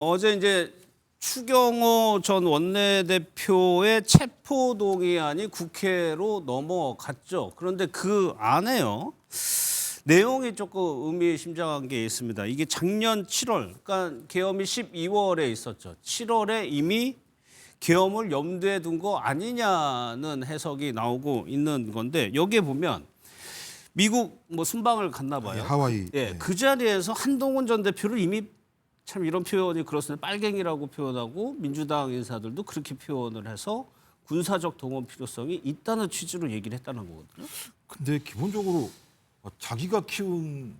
어제 이제 추경호 전 원내대표의 체포동의안이 국회로 넘어갔죠. 그런데 그 안에요. 내용이 조금 의미심장한 게 있습니다. 이게 작년 7월, 그러니까 계엄이 12월에 있었죠. 7월에 이미 계엄을 염두에 둔 거 아니냐는 해석이 나오고 있는 건데 여기에 보면 미국 뭐 순방을 갔나 봐요. 하와이. 예, 그 자리에서 한동훈 전 대표를 이미 참 이런 표현이 그렇습니다. 빨갱이라고 표현하고 민주당 인사들도 그렇게 표현을 해서 군사적 동원 필요성이 있다는 취지로 얘기를 했다는 거거든요. 근데 기본적으로 자기가 키운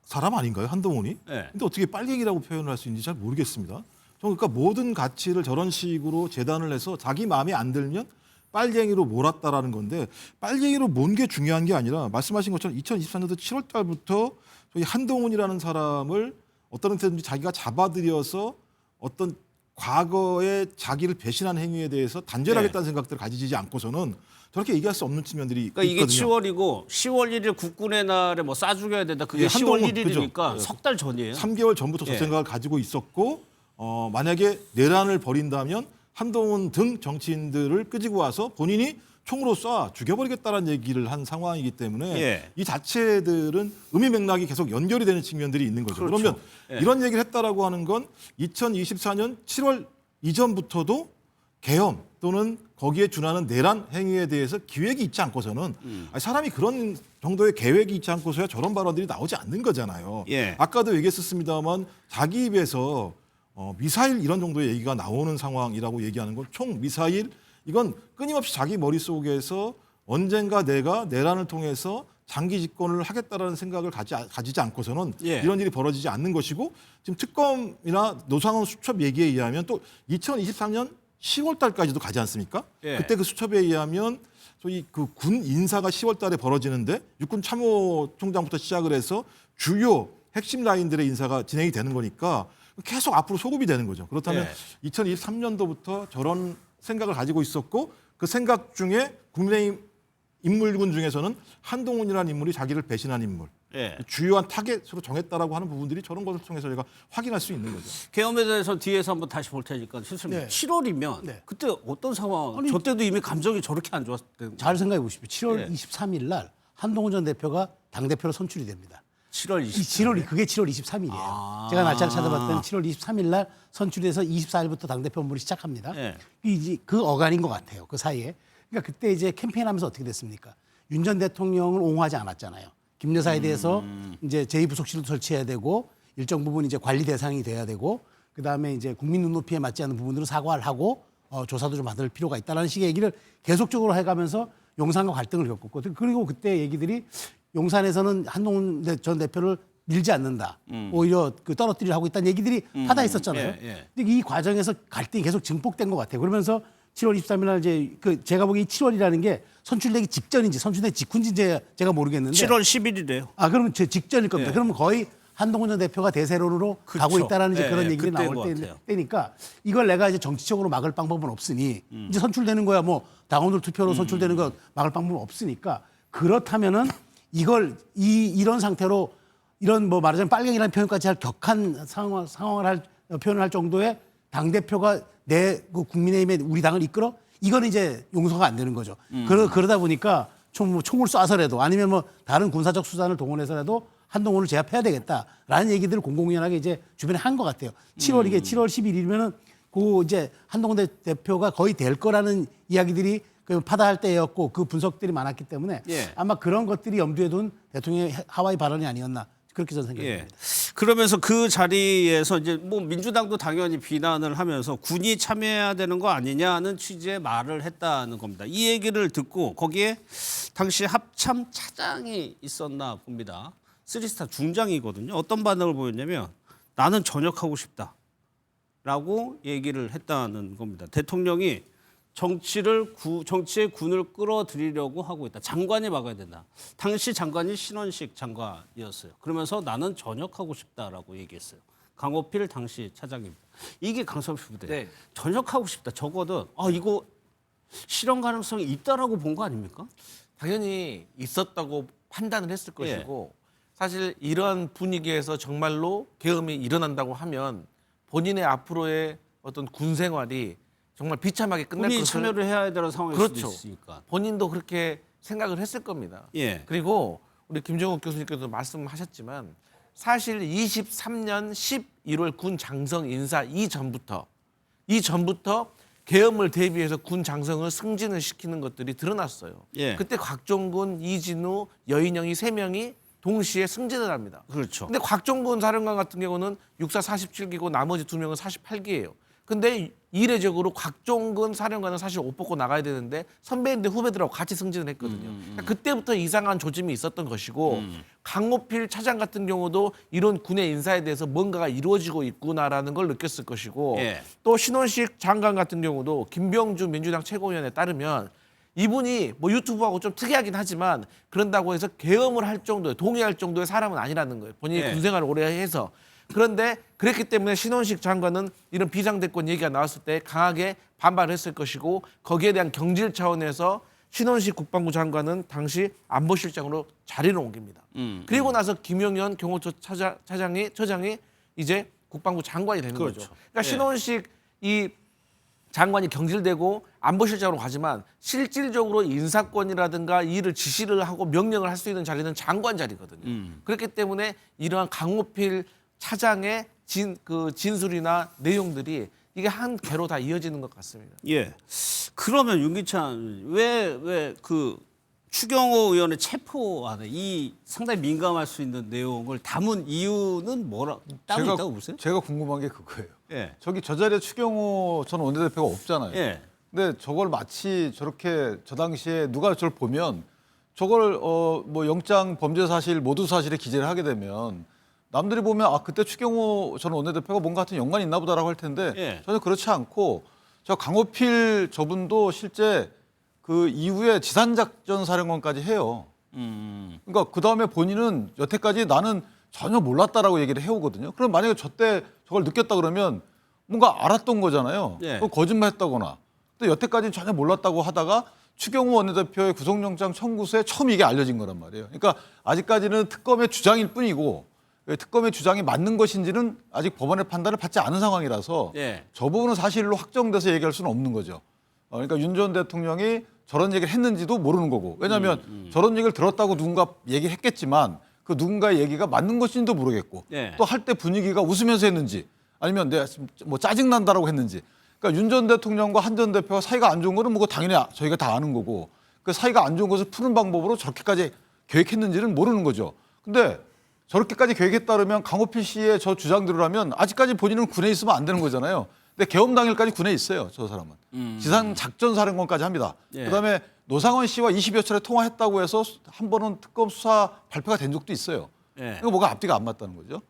사람 아닌가요? 한동훈이? 네. 근데 어떻게 빨갱이라고 표현을 할 수 있는지 잘 모르겠습니다. 그러니까 모든 가치를 저런 식으로 재단을 해서 자기 마음에 안 들면 빨갱이로 몰았다라는 건데 빨갱이로 뭔 게 중요한 게 아니라 말씀하신 것처럼 2024년도 7월 달부터 저희 한동훈이라는 사람을 어떤 때든지 자기가 잡아들여서 어떤 과거에 자기를 배신한 행위에 대해서 단죄하겠다는 생각들을 가지지 않고서는 저렇게 얘기할 수 없는 측면들이 그러니까 이게 있거든요. 7월이고 10월 1일 국군의 날에 뭐 쏴죽여야 된다. 그게 예, 10월 한동훈, 1일이니까 그죠. 석 달 전이에요. 3개월 전부터 저 예. 생각을 가지고 있었고 만약에 내란을 벌인다면 한동훈 등 정치인들을 끄지고 와서 본인이 총으로 쏴 죽여버리겠다는 얘기를 한 상황이기 때문에 예. 이 자체들은 의미 맥락이 계속 연결이 되는 측면들이 있는 거죠. 그렇죠. 그러면 예. 이런 얘기를 했다라고 하는 건 2024년 7월 이전부터도 계엄 또는 거기에 준하는 내란 행위에 대해서 기획이 있지 않고서는 아니, 사람이 그런 정도의 계획이 있지 않고서야 저런 발언들이 나오지 않는 거잖아요. 예. 아까도 얘기했었습니다만 자기 입에서 미사일 이런 정도의 얘기가 나오는 상황이라고 얘기하는 건 총 미사일 이건 끊임없이 자기 머릿속에서 언젠가 내가 내란을 통해서 장기 집권을 하겠다라는 생각을 가지지 않고서는 예. 이런 일이 벌어지지 않는 것이고 지금 특검이나 노상원 수첩 얘기에 의하면 또 2023년 10월 달까지도 가지 않습니까? 예. 그때 그 수첩에 의하면 저희 그 군 인사가 10월 달에 벌어지는데 육군 참모총장부터 시작을 해서 주요 핵심 라인들의 인사가 진행이 되는 거니까 계속 앞으로 소급이 되는 거죠. 그렇다면 2023년도부터 저런 생각을 가지고 있었고 그 생각 중에 국민의힘 인물군 중에서는 한동훈이라는 인물이 자기를 배신한 인물, 예. 주요한 타겟으로 정했다라고 하는 부분들이 저런 것을 통해서 저희가 확인할 수 있는 거죠. 계엄에 대해서 뒤에서 한번 다시 볼 테니까 실수님 네. 7월이면 네. 그때 어떤 상황? 아니, 저 때도 이미 감정이 저렇게 안 좋았을 때. 잘 생각해 보십시오. 7월 예. 23일 날 한동훈 전 대표가 당대표로 선출이 됩니다. 7월 이 20일. 7월이 그게 7월 23일이에요. 제가 날짜를 찾아봤더니 7월 23일 날 선출이 돼서 24일부터 당대표 업무를 시작합니다. 예. 이제 그 어간인 것 같아요. 그 사이에. 그러니까 그때 이제 캠페인하면서 어떻게 됐습니까? 윤 전 대통령을 옹호하지 않았잖아요. 김 여사에 대해서 이제 제2부속실도 설치해야 되고 일정 부분 이제 관리 대상이 돼야 되고 그다음에 이제 국민 눈높이에 맞지 않는 부분으로 사과를 하고 조사도 좀 받을 필요가 있다라는 식의 얘기를 계속적으로 해가면서 용산과 갈등을 겪었고 그리고 그때 얘기들이 용산에서는 한동훈 전 대표를 밀지 않는다. 오히려 그 떨어뜨리려 하고 있다는 얘기들이 하다 있었잖아요. 예, 예. 근데 이 과정에서 갈등이 계속 증폭된 것 같아요. 그러면서 7월 23일 날 이제 그 제가 보기에 7월이라는 게 선출되기 직전인지 선출되기 직후인지 제가 모르겠는데 7월 10일이래요. 아 그러면 제 직전일 겁니다. 예. 그러면 거의 한동훈 전 대표가 대세로로 그쵸. 가고 있다라는 이제 예, 그런 예, 얘기가 그때인 나올 것 같아요. 때니까 이걸 내가 이제 정치적으로 막을 방법은 없으니 이제 선출되는 거야 뭐 당원들 투표로 선출되는 거 막을 방법은 없으니까 그렇다면은 이걸 이런 상태로 이런 뭐 말하자면 빨갱이라는 표현까지 할 격한 상황을 표현을 할 정도의 당 대표가 내 그 국민의힘에 우리 당을 이끌어 이거는 이제 용서가 안 되는 거죠. 그러다 보니까 총을 쏴서라도 아니면 뭐 다른 군사적 수단을 동원해서라도 한동훈을 제압해야 되겠다라는 얘기들을 공공연하게 이제 주변에 한 것 같아요. 7월 이게 7월 10일이면은 그 이제 한동훈 대표가 거의 될 거라는 이야기들이 그 파다할 때였고 그 분석들이 많았기 때문에 예. 아마 그런 것들이 염두에 둔 대통령의 하와이 발언이 아니었나 그렇게 저는 생각합니다. 예. 그러면서 그 자리에서 이제 뭐 민주당도 당연히 비난을 하면서 군이 참여해야 되는 거 아니냐는 취지의 말을 했다는 겁니다. 이 얘기를 듣고 거기에 당시 합참 차장이 있었나 봅니다. 쓰리스타 중장이거든요. 어떤 반응을 보였냐면 나는 전역하고 싶다라고 얘기를 했다는 겁니다. 대통령이 정치의 군을 끌어들이려고 하고 있다. 장관이 막아야 된다. 당시 장관이 신원식 장관이었어요. 그러면서 나는 전역하고 싶다라고 얘기했어요. 강호필 당시 차장입니다. 이게 강성필 부대. 네. 전역하고 싶다. 적어도 이거 실현 가능성이 있다라고 본 거 아닙니까? 당연히 있었다고 판단을 했을 것이고 사실 이러한 분위기에서 정말로 계엄이 일어난다고 하면 본인의 앞으로의 어떤 군 생활이 정말 비참하게 끝날 본인이 것을 참여를 해야 되는 상황일 그렇죠. 수도 있으니까. 본인도 그렇게 생각을 했을 겁니다. 예. 그리고 우리 김정욱 교수님께도 말씀하셨지만 사실 23년 11월 군 장성 인사 이전부터 계엄을 대비해서 군 장성을 승진을 시키는 것들이 드러났어요. 예. 그때 곽종군, 이진우, 여인영이 3명이 동시에 승진을 합니다. 그렇죠. 근데 곽종군 사령관 같은 경우는 육사 47기고 나머지 2명은 48기예요. 근데 이례적으로 곽종근 사령관은 사실 옷 벗고 나가야 되는데 선배인데 후배들하고 같이 승진을 했거든요. 그러니까 그때부터 이상한 조짐이 있었던 것이고 강호필 차장 같은 경우도 이런 군의 인사에 대해서 뭔가가 이루어지고 있구나라는 걸 느꼈을 것이고 예. 또 신원식 장관 같은 경우도 김병주 민주당 최고위원에 따르면 이분이 뭐 유튜브하고 좀 특이하긴 하지만 그런다고 해서 계엄을 할 정도의 동의할 정도의 사람은 아니라는 거예요. 본인이 예. 군생활을 오래 해서. 그런데 그랬기 때문에 신원식 장관은 이런 비상대권 얘기가 나왔을 때 강하게 반발을 했을 것이고 거기에 대한 경질 차원에서 신원식 국방부 장관은 당시 안보실장으로 자리를 옮깁니다. 그리고 나서 김용현 경호처 처장이 이제 국방부 장관이 되는 그렇죠. 거죠. 그러니까 예. 신원식 이 장관이 경질되고 안보실장으로 가지만 실질적으로 인사권이라든가 일을 지시를 하고 명령을 할 수 있는 자리는 장관 자리거든요. 그렇기 때문에 이러한 강호필 차장의 진술이나 내용들이 이게 한 개로 다 이어지는 것 같습니다. 예. 그러면 윤기찬 왜 그 추경호 의원의 체포안에 이 상당히 민감할 수 있는 내용을 담은 이유는 뭐라 따로 있다고 보세요? 제가 궁금한 게 그거예요. 예. 저기 저 자리에 추경호 전 원내대표가 없잖아요. 예. 근데 저걸 마치 저렇게 저 당시에 누가 저를 보면 저걸 뭐 영장 범죄 사실 모두 사실에 기재를 하게 되면 남들이 보면 아 그때 추경호 전 원내대표가 뭔가 같은 연관이 있나 보다라고 할 텐데 예. 전혀 그렇지 않고 저 강호필 저분도 실제 그 이후에 지산작전 사령관까지 해요. 그러니까 그 다음에 본인은 여태까지 나는 전혀 몰랐다라고 얘기를 해오거든요. 그럼 만약에 저때 저걸 느꼈다 그러면 뭔가 알았던 거잖아요. 예. 또 거짓말했다거나. 또 여태까지는 전혀 몰랐다고 하다가 추경호 원내대표의 구속영장 청구서에 처음 이게 알려진 거란 말이에요. 그러니까 아직까지는 특검의 주장일 뿐이고 특검의 주장이 맞는 것인지는 아직 법원의 판단을 받지 않은 상황이라서 예. 저 부분은 사실로 확정돼서 얘기할 수는 없는 거죠. 그러니까 윤 전 대통령이 저런 얘기를 했는지도 모르는 거고. 왜냐하면 저런 얘기를 들었다고 누군가 얘기를 했겠지만 그 누군가의 얘기가 맞는 것인지도 모르겠고 예. 또 할 때 분위기가 웃으면서 했는지 아니면 내가 뭐 짜증난다라고 했는지. 그러니까 윤 전 대통령과 한 전 대표가 사이가 안 좋은 거는 뭐 당연히 저희가 다 아는 거고 그 사이가 안 좋은 것을 푸는 방법으로 저렇게까지 계획했는지는 모르는 거죠. 근데 저렇게까지 계획했다 그러면 강호필 씨의 저 주장대로라면 아직까지 본인은 군에 있으면 안 되는 거잖아요. 근데 계엄 당일까지 군에 있어요. 저 사람은. 지상 작전 사령관까지 합니다. 예. 그다음에 노상원 씨와 20여 차례 통화했다고 해서 한 번은 특검 수사 발표가 된 적도 있어요. 예. 이거 뭐가 앞뒤가 안 맞다는 거죠.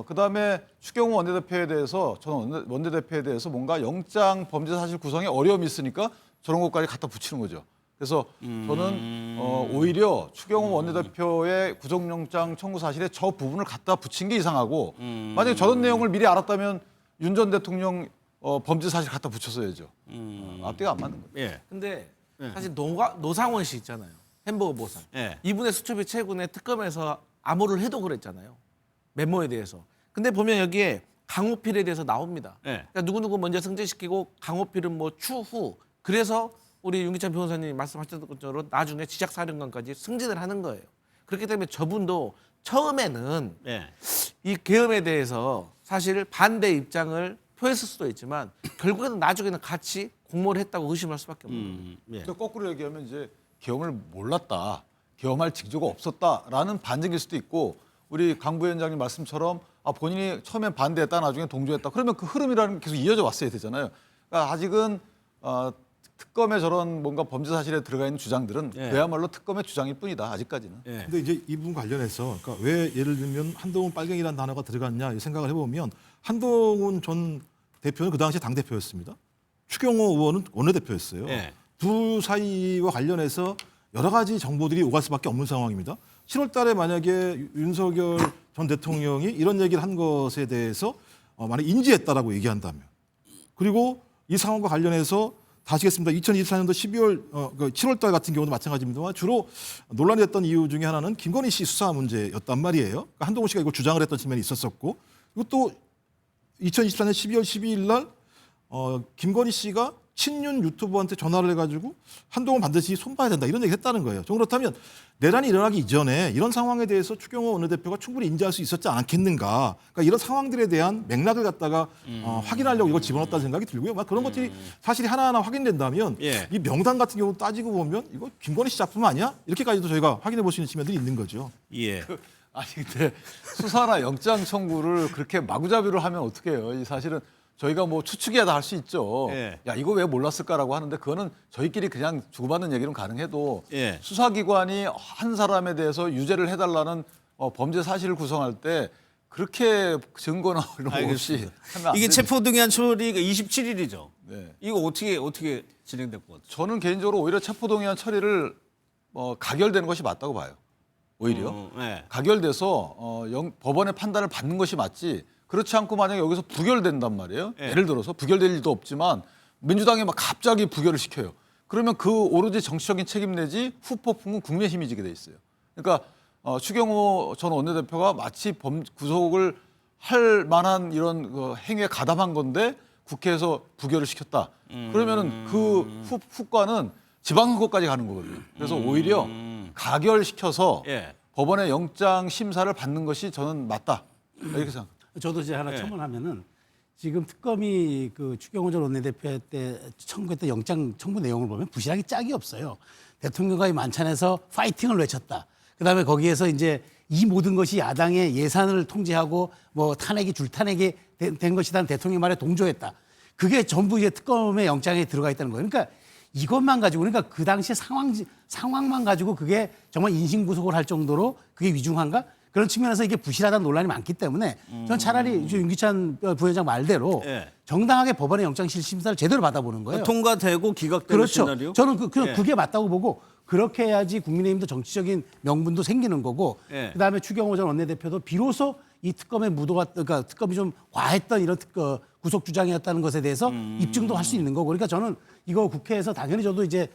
그다음에 추경호 원내대표에 대해서 저는 원내대표에 대해서 뭔가 영장 범죄 사실 구성에 어려움이 있으니까 저런 것까지 갖다 붙이는 거죠. 그래서 저는 오히려 추경호 원내대표의 구속영장 청구 사실에 저 부분을 갖다 붙인 게 이상하고 만약에 저런 내용을 미리 알았다면 윤 전 대통령 범죄 사실 갖다 붙였어야죠. 앞뒤가 안 맞는 거예요. 예. 근데 사실 노상원 씨 있잖아요. 햄버거 보상. 예. 이분의 수첩이 최근에 특검에서 암호를 해도 그랬잖아요. 메모에 대해서. 근데 보면 여기에 강호필에 대해서 나옵니다. 예. 그러니까 누구누구 먼저 승진시키고 강호필은 뭐 추후. 그래서 우리 윤기찬 변호사님이 말씀하셨던 것처럼 나중에 지작사령관까지 승진을 하는 거예요. 그렇기 때문에 저분도 처음에는 예. 이 계엄에 대해서 사실 반대 입장을 표했을 수도 있지만 결국에는 나중에는 같이 공모를 했다고 의심할 수밖에 없는 거예요. 예. 근데 거꾸로 얘기하면 이제 계엄을 몰랐다, 계엄할 징조가 없었다라는 반증일 수도 있고 우리 강 부위원장님 말씀처럼 본인이 처음엔 반대했다 나중에 동조했다 그러면 그 흐름이라는 게 계속 이어져 왔어야 되잖아요. 그러니까 아직은 특검의 저런 뭔가 범죄 사실에 들어가 있는 주장들은 예. 그야말로 특검의 주장일 뿐이다 아직까지는. 예. 근데 이제 이 부분 관련해서 그러니까 왜 예를 들면 한동훈 빨갱이라는 단어가 들어갔냐 이 생각을 해보면 한동훈 전 대표는 그 당시 당 대표였습니다. 추경호 의원은 원내대표였어요. 예. 두 사이와 관련해서 여러 가지 정보들이 오갈 수밖에 없는 상황입니다. 7월달에 만약에 윤석열 전 대통령이 이런 얘기를 한 것에 대해서 만약 인지했다라고 얘기한다면 그리고 이 상황과 관련해서 다시겠습니다. 2024년도 7월달 같은 경우도 마찬가지입니다만 주로 논란이 됐던 이유 중에 하나는 김건희 씨 수사 문제였단 말이에요. 그러니까 한동훈 씨가 이걸 주장을 했던 측면이 있었었고 그리고 또 2024년 12월 12일 날 김건희 씨가 친윤 유튜버한테 전화를 해가지고 한동훈 반드시 손봐야 된다 이런 얘기 했다는 거예요. 좀 그렇다면 내란이 일어나기 이전에 이런 상황에 대해서 추경호 원내대표가 충분히 인지할 수 있었지 않겠는가. 그러니까 이런 상황들에 대한 맥락을 갖다가 확인하려고 이걸 집어넣었다는 생각이 들고요. 막 그런 것들이 사실이 하나하나 확인된다면 예. 이 명단 같은 경우 따지고 보면 이거 김건희 씨 작품 아니야? 이렇게까지도 저희가 확인해 볼 수 있는 측면들이 있는 거죠. 예. 아니 근데 수사나 영장 청구를 그렇게 마구잡이로 하면 어떻게 해요? 이 사실은 저희가 뭐 추측이야 할 수 있죠. 예. 야 이거 왜 몰랐을까라고 하는데 그거는 저희끼리 그냥 주고받는 얘기는 가능해도 예. 수사기관이 한 사람에 대해서 유죄를 해달라는 범죄 사실을 구성할 때 그렇게 증거나 이런 거 없이 알겠습니다. 하면 안 이게 되죠. 체포동의안 처리가 27일이죠. 네. 이거 어떻게 진행될 것 같아요? 저는 개인적으로 오히려 체포동의안 처리를 가결되는 것이 맞다고 봐요. 오히려 네. 가결돼서 법원의 판단을 받는 것이 맞지. 그렇지 않고 만약에 여기서 부결된단 말이에요. 예. 예를 들어서 부결될 일도 없지만 민주당이 막 갑자기 부결을 시켜요. 그러면 그 오로지 정치적인 책임 내지 후폭풍은 국민의힘이 지게 돼 있어요. 그러니까 추경호 전 원내대표가 마치 구속을 할 만한 이런 행위에 가담한 건데 국회에서 부결을 시켰다. 그러면은 그 후과는 지방선거까지 가는 거거든요. 그래서 오히려 가결시켜서 예. 법원의 영장 심사를 받는 것이 저는 맞다. 이렇게 생각합니다. 저도 이제 하나 예. 첨언하면은 지금 특검이 그 추경호 전 원내대표 때 청구했던 영장 청구 내용을 보면 부실하기 짝이 없어요. 대통령과의 만찬에서 파이팅을 외쳤다. 그다음에 거기에서 이제 이 모든 것이 야당의 예산을 통제하고 뭐 탄핵이 줄탄핵이 된 것이라는 대통령 말에 동조했다. 그게 전부 이제 특검의 영장에 들어가 있다는 거예요. 그러니까 이것만 가지고 그러니까 그 당시 상황만 가지고 그게 정말 인신구속을 할 정도로 그게 위중한가? 그런 측면에서 이게 부실하다는 논란이 많기 때문에 저는 차라리 윤기찬 부위원장 말대로 예. 정당하게 법원의 영장실심사를 제대로 받아보는 거예요. 통과되고 기각되는 그렇죠. 시나리오? 저는 예. 그게 맞다고 보고 그렇게 해야지 국민의힘도 정치적인 명분도 생기는 거고 예. 그다음에 추경호 전 원내대표도 비로소 이 특검에 그러니까 특검이 좀 과했던 이런 구속 주장이었다는 것에 대해서 입증도 할 수 있는 거고 그러니까 저는 이거 국회에서 당연히 저도 이제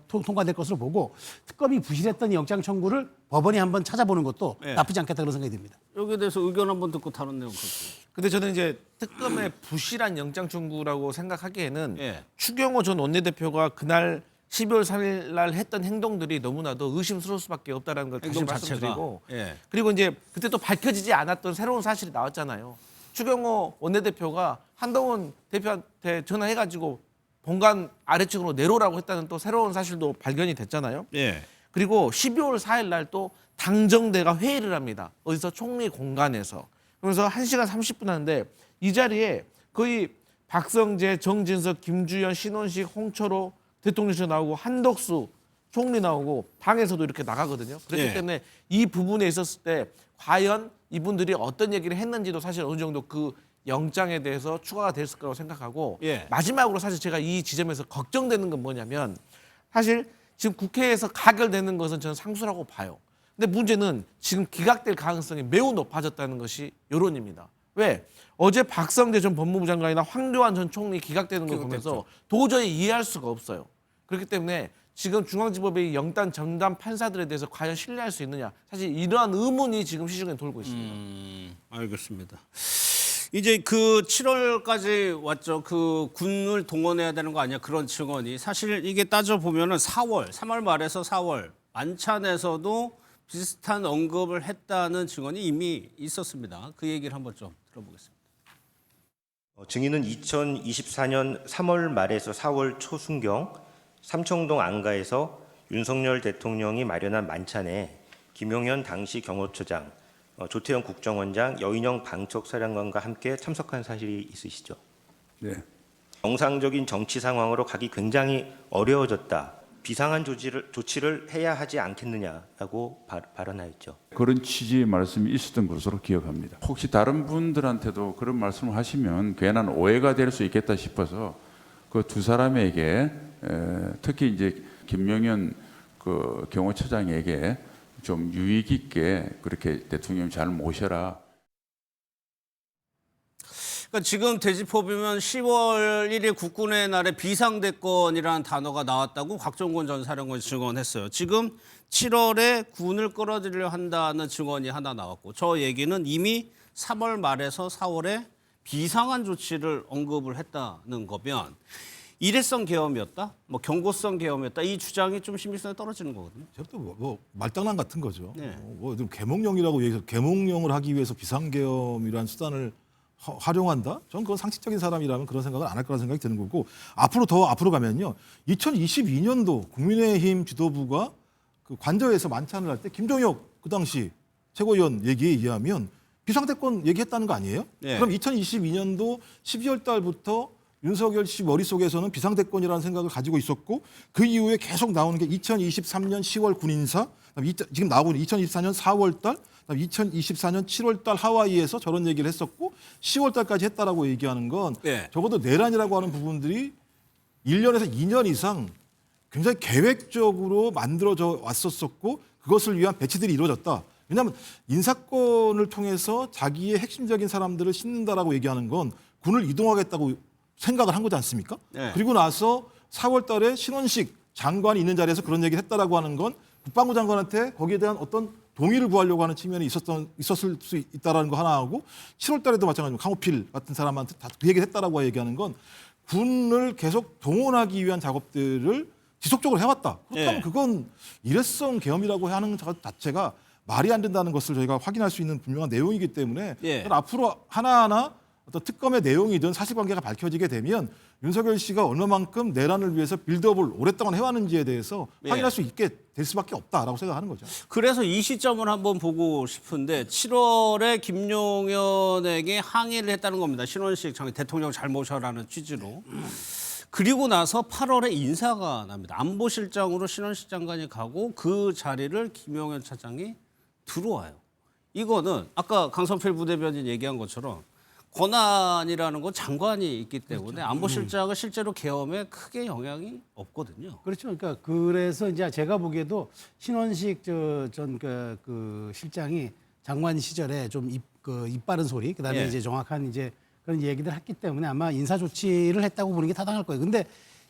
통과될 것으로 보고 특검이 부실했던 이 영장 청구를 법원이 한번 찾아보는 것도 예. 나쁘지 않겠다 그런 생각이 듭니다. 여기에 대해서 의견 한번 듣고 다른 내용 볼게요. 근데 저는 이제 특검의 부실한 영장 청구라고 생각하기에는 예. 추경호 전 원내대표가 그날 12월 3일 날 했던 행동들이 너무나도 의심스러울 수밖에 없다라는 걸 다시 행동 자체가. 말씀드리고 예. 그리고 이제 그때 또 밝혀지지 않았던 새로운 사실이 나왔잖아요. 추경호 원내대표가 한동훈 대표한테 전화해가지고 본관 아래층으로 내로라고 했다는 또 새로운 사실도 발견이 됐잖아요. 예. 그리고 12월 4일 날 또 당정대가 회의를 합니다. 어디서 총리 공간에서. 그래서 1시간 30분 하는데 이 자리에 거의 박성재, 정진석, 김주현, 신원식, 홍철호 대통령실 나오고 한덕수 총리 나오고 당에서도 이렇게 나가거든요. 그렇기 예. 때문에 이 부분에 있었을 때 과연 이분들이 어떤 얘기를 했는지도 사실 어느 정도 그 영장에 대해서 추가가 됐을 거라고 생각하고 예. 마지막으로 사실 제가 이 지점에서 걱정되는 건 뭐냐면 사실 지금 국회에서 가결되는 것은 저는 상수라고 봐요. 근데 문제는 지금 기각될 가능성이 매우 높아졌다는 것이 여론입니다. 왜? 어제 박성재 전 법무부 장관이나 황교안 전 총리 기각되는 걸 보면서 도저히 이해할 수가 없어요. 그렇기 때문에 지금 중앙지법의 영단 전담 판사들에 대해서 과연 신뢰할 수 있느냐 사실 이러한 의문이 지금 시중에 돌고 있습니다. 알겠습니다. 이제 그 7월까지 왔죠. 그 군을 동원해야 되는 거 아니야? 그런 증언이 사실 이게 따져 보면은 3월 말에서 4월 만찬에서도 비슷한 언급을 했다는 증언이 이미 있었습니다. 그 얘기를 한번 좀 들어보겠습니다. 증인은 2024년 3월 말에서 4월 초순경 삼청동 안가에서 윤석열 대통령이 마련한 만찬에 김용현 당시 경호처장, 조태영 국정원장, 여인영 방첩사령관과 함께 참석한 사실이 있으시죠? 네. 정상적인 정치 상황으로 가기 굉장히 어려워졌다. 비상한 조치를 해야 하지 않겠느냐라고 발언하였죠. 그런 취지의 말씀이 있었던 것으로 기억합니다. 혹시 다른 분들한테도 그런 말씀을 하시면 괜한 오해가 될 수 있겠다 싶어서 그 두 사람에게 특히 이제 김용현 그 경호처장에게 좀 유익 있게 그렇게 대통령 잘 모셔라. 그러니까 지금 되짚어보면 10월 1일 국군의 날에 비상대권이라는 단어가 나왔다고 곽종건 전 사령관이 증언했어요. 지금 7월에 군을 끌어들이려 한다는 증언이 하나 나왔고 저 얘기는 이미 3월 말에서 4월에 비상한 조치를 언급을 했다는 거면 일회성 계엄이었다, 뭐 경고성 계엄이었다 이 주장이 좀 신빙성이 떨어지는 거거든요. 저것도 뭐 말장난 같은 거죠. 네. 좀 계몽령이라고 얘기해서 계몽령을 하기 위해서 비상계엄이라는 수단을 활용한다? 저는 그건 상식적인 사람이라면 그런 생각을 안 할 거라는 생각이 드는 거고 앞으로 가면요. 2022년도 국민의힘 지도부가 그 관저에서 만찬을 할 때 김종혁 그 당시 최고위원 얘기에 의하면 비상대권 얘기했다는 거 아니에요? 네. 그럼 2022년도 12월 달부터 윤석열 씨 머릿속에서는 비상대권이라는 생각을 가지고 있었고 그 이후에 계속 나오는 게 2023년 10월 군인사, 지금 나오고 있는 2024년 4월 달, 2024년 7월 달 하와이에서 저런 얘기를 했었고 10월 달까지 했다라고 얘기하는 건 네. 적어도 내란이라고 하는 부분들이 1년에서 2년 이상 굉장히 계획적으로 만들어져 왔었었고 그것을 위한 배치들이 이루어졌다. 왜냐하면 인사권을 통해서 자기의 핵심적인 사람들을 싣는다라고 얘기하는 건 군을 이동하겠다고 생각을 한 거지 않습니까? 네. 그리고 나서 4월 달에 신원식 장관이 있는 자리에서 그런 얘기를 했다라고 하는 건 국방부 장관한테 거기에 대한 어떤 동의를 구하려고 하는 측면이 있었을 수 있다라는 거 하나 하고 7월 달에도 마찬가지로 강호필 같은 사람한테 다 그 얘기를 했다라고 얘기하는 건 군을 계속 동원하기 위한 작업들을 지속적으로 해왔다. 그렇다면 네. 그건 일회성 계엄이라고 하는 것 자체가 말이 안 된다는 것을 저희가 확인할 수 있는 분명한 내용이기 때문에 예. 저는 앞으로 하나하나 어떤 특검의 내용이든 사실관계가 밝혀지게 되면 윤석열 씨가 얼마만큼 내란을 위해서 빌드업을 오랫동안 해왔는지에 대해서 예. 확인할 수 있게 될 수밖에 없다라고 생각하는 거죠. 그래서 이 시점을 한번 보고 싶은데 7월에 김용현에게 항의를 했다는 겁니다. 신원식 대통령 잘 모셔라는 취지로. 그리고 나서 8월에 인사가 납니다. 안보실장으로 신원식 장관이 가고 그 자리를 김용현 차장이 들어와요. 이거는 아까 강성필 부대변인 얘기한 것처럼 권한이라는 건 장관이 있기 때문에 안보실장은 실제로 계엄에 크게 영향이 없거든요. 그렇죠. 그러니까 그래서 이제 제가 보기에도 신원식 그 실장이 장관 시절에 좀 입 바른 소리, 그다음에 예. 이제 정확한 이제 그런 얘기들 했기 때문에 아마 인사 조치를 했다고 보는 게 타당할 거예요. 근데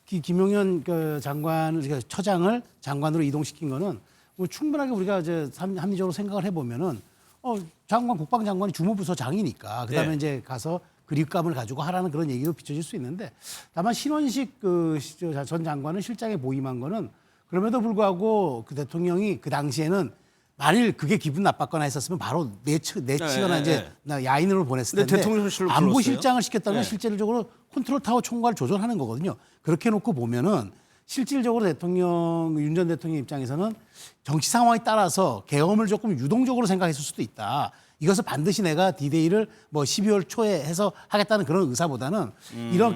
김용현 그 장관을 그러니까 처장을 장관으로 이동시킨 거는 뭐 충분하게 우리가 이제 합리적으로 생각을 해보면은 장관 국방장관이 주무부서장이니까 그다음에 네. 이제 가서 그립감을 가지고 하라는 그런 얘기로 비춰질 수 있는데 다만 신원식 전 장관은 실장에 보임한 거는 그럼에도 불구하고 그 대통령이 그 당시에는 만일 그게 기분 나빴거나 했었으면 바로 내치거나 네, 이제 야인으로 보냈을 근데 텐데 대통령실로 안보실장을 시켰다는 건 네. 실질적으로 컨트롤 타워 총괄 조절하는 거거든요. 그렇게 놓고 보면은 실질적으로 윤 전 대통령 입장에서는 정치 상황에 따라서 계엄을 조금 유동적으로 생각했을 수도 있다. 이것을 반드시 내가 디데이를 뭐 12월 초에 해서 하겠다는 그런 의사보다는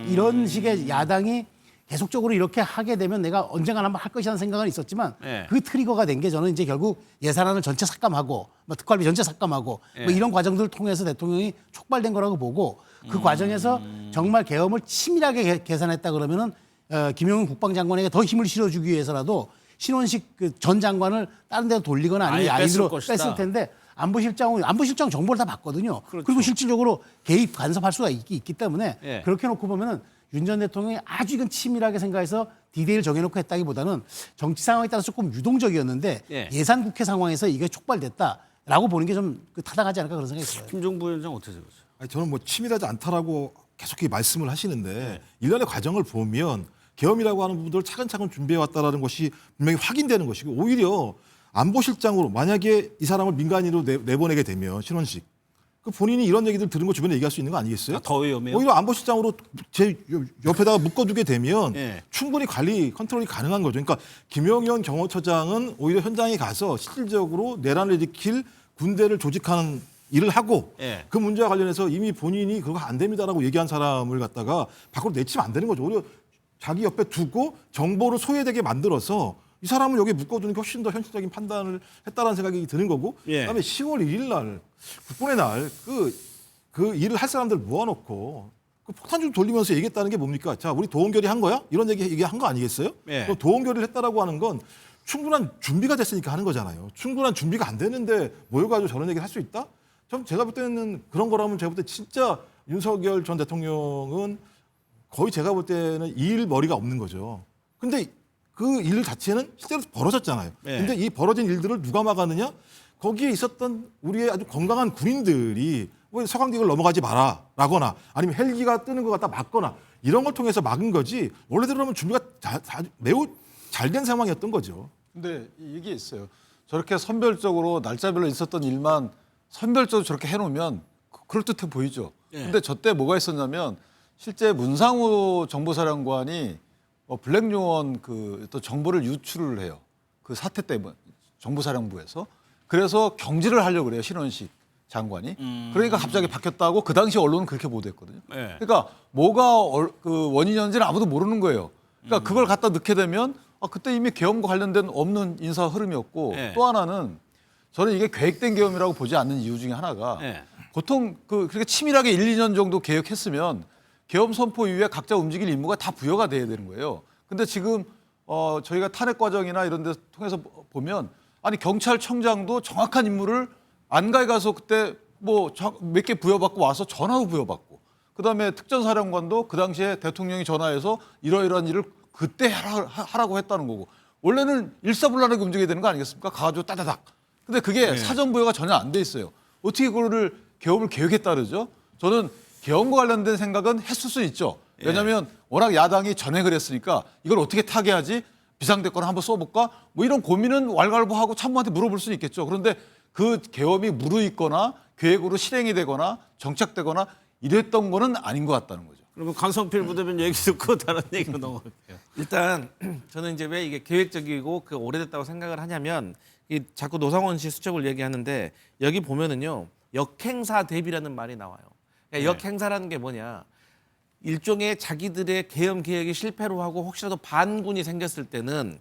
이런 식의 야당이 계속적으로 이렇게 하게 되면 내가 언젠가 한번 할 것이라는 생각은 있었지만 네. 그 트리거가 된 게 저는 이제 결국 예산안을 전체 삭감하고 뭐 특활비 전체 삭감하고 뭐 이런 과정들을 통해서 대통령이 촉발된 거라고 보고 그 과정에서 정말 계엄을 치밀하게 계산했다 그러면은 김용현 국방장관에게 더 힘을 실어주기 위해서라도 신원식 그 전 장관을 다른 데로 돌리거나 아니면 아예 뺐을 야인으로 것이다. 뺐을 텐데 안보실장 정보를 다 받거든요. 그리고 실질적으로 개입 간섭할 수가 있기 때문에 예. 그렇게 놓고 보면은 윤 전 대통령이 아주 이건 치밀하게 생각해서 디데이를 정해놓고 했다기보다는 정치 상황에 따라서 조금 유동적이었는데 예. 예산 국회 상황에서 이게 촉발됐다라고 보는 게 좀 타당하지 않을까 그런 생각이 들어요. 김종부 위원장 어떻게 생각하세요? 아니, 저는 뭐 치밀하지 않다라고 계속 말씀을 하시는데 일련의 과정을 보면 계엄이라고 하는 부분들을 차근차근 준비해 왔다라는 것이 분명히 확인되는 것이고 오히려 안보실장으로 만약에 이 사람을 민간인으로 내보내게 되면 신원식 그 본인이 이런 얘기들 들은 거 주변에 얘기할 수 있는 거 아니겠어요? 더 위험해요? 오히려 안보실장으로 제 옆에다가 묶어두게 되면 예. 충분히 컨트롤이 가능한 거죠. 그러니까 김용현 경호처장은 오히려 현장에 가서 실질적으로 내란을 일으킬 군대를 조직하는 일을 하고 예. 그 문제와 관련해서 이미 본인이 그거 안 됩니다라고 얘기한 사람을 갖다가 밖으로 내치면 안 되는 거죠. 오히려 자기 옆에 두고 정보를 소외되게 만들어서 이 사람을 여기 묶어두는 게 훨씬 더 현실적인 판단을 했다라는 생각이 드는 거고 예. 그다음에 10월 1일 날 국군의 날 그 일을 할 사람들 모아놓고 그 폭탄 좀 돌리면서 얘기했다는 게 뭡니까? 자, 우리 도원결의 한 거야? 이런 얘기한 거 아니겠어요? 예. 또 도원결의를 했다라고 하는 건 충분한 준비가 됐으니까 하는 거잖아요. 충분한 준비가 안 되는데 모여가지고 저런 얘기를 할 수 있다? 제가 볼 때는 그런 거라면 제가 볼 때 진짜 윤석열 전 대통령은 거의 제가 볼 때는 일 머리가 없는 거죠. 근데 그 일 자체는 실제로 벌어졌잖아요. 네. 근데 이 벌어진 일들을 누가 막았느냐? 거기에 있었던 우리의 아주 건강한 군인들이 뭐 서강대교를 넘어가지 마라라거나 아니면 헬기가 뜨는 것 갖다 막거나 이런 걸 통해서 막은 거지 원래대로라면 준비가 매우 잘된 상황이었던 거죠. 근데 이게 있어요. 저렇게 선별적으로 날짜별로 있었던 일만 선별적으로 저렇게 해놓으면 그럴듯해 보이죠. 근데 저 때 뭐가 있었냐면 실제 문상우 정보사령관이 블랙요원 그 또 정보를 유출을 해요. 그 사태 때문에 정보사령부에서. 그래서 경질을 하려고 그래요. 신원식 장관이. 그러니까 갑자기 바뀌었다고 그 당시 언론은 그렇게 보도했거든요. 네. 그러니까 뭐가 그 원인이었는지는 아무도 모르는 거예요. 그러니까 그걸 갖다 넣게 되면 그때 이미 계엄과 관련된 없는 인사 흐름이었고 네. 또 하나는 저는 이게 계획된 계엄이라고 보지 않는 이유 중에 하나가 네. 보통 그렇게 치밀하게 1, 2년 정도 계획했으면 계엄 선포 이후에 각자 움직일 임무가 다 부여가 돼야 되는 거예요. 근데 지금 저희가 탄핵 과정이나 이런 데 통해서 보면 아니 경찰청장도 정확한 임무를 안가에 가서 그때 뭐 몇 개 부여받고 와서 전화로 부여받고 그다음에 특전사령관도 그 당시에 대통령이 전화해서 이러이러한 일을 그때 하라고 했다는 거고 원래는 일사불란하게 움직여야 되는 거 아니겠습니까? 가가지고 따다닥. 근데 그게 사전 부여가 전혀 안 돼 있어요. 어떻게 그거를 계엄을 계획했다 그러죠? 저는 계엄과 관련된 생각은 했을 수 있죠. 왜냐하면 워낙 야당이 전획을 했으니까 이걸 어떻게 타개하지? 비상대책을 한번 써볼까? 뭐 이런 고민은 왈가왈부하고 참모한테 물어볼 수는 있겠죠. 그런데 그 계엄이 무르익거나 계획으로 실행이 되거나 정착되거나 이랬던 거는 아닌 것 같다는 거죠. 그러면 강성필 부대변인 얘기 듣고 다른 얘기로 넘어갈게요. 일단 저는 이제 왜 이게 계획적이고 그 오래됐다고 생각을 하냐면 이 자꾸 노상원 씨 수첩을 얘기하는데 여기 보면은요 역행사 대비라는 말이 나와요. 그러니까 역행사라는 게 뭐냐? 일종의 자기들의 계엄 계획이 실패로 하고 혹시라도 반군이 생겼을 때는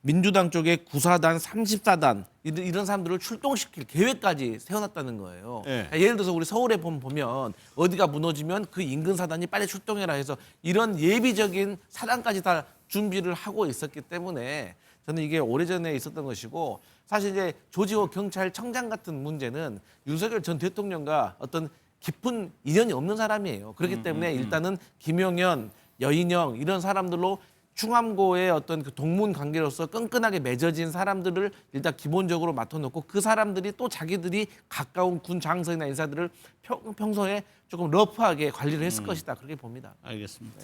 민주당 쪽에 9사단, 34단 이런 사람들을 출동시킬 계획까지 세워놨다는 거예요. 네. 그러니까 예를 들어서 우리 서울에 보면 어디가 무너지면 그 인근 사단이 빨리 출동해라 해서 이런 예비적인 사단까지 다 준비를 하고 있었기 때문에 저는 이게 오래전에 있었던 것이고 사실 이제 조지호 경찰청장 같은 문제는 윤석열 전 대통령과 어떤 깊은 인연이 없는 사람이에요. 그렇기 때문에 일단은 김용현, 여인영 이런 사람들로 충암고의 어떤 그 동문 관계로서 끈끈하게 맺어진 사람들을 일단 기본적으로 맡아놓고 그 사람들이 또 자기들이 가까운 군 장성이나 인사들을 평소에 조금 러프하게 관리를 했을 것이다. 그렇게 봅니다. 알겠습니다.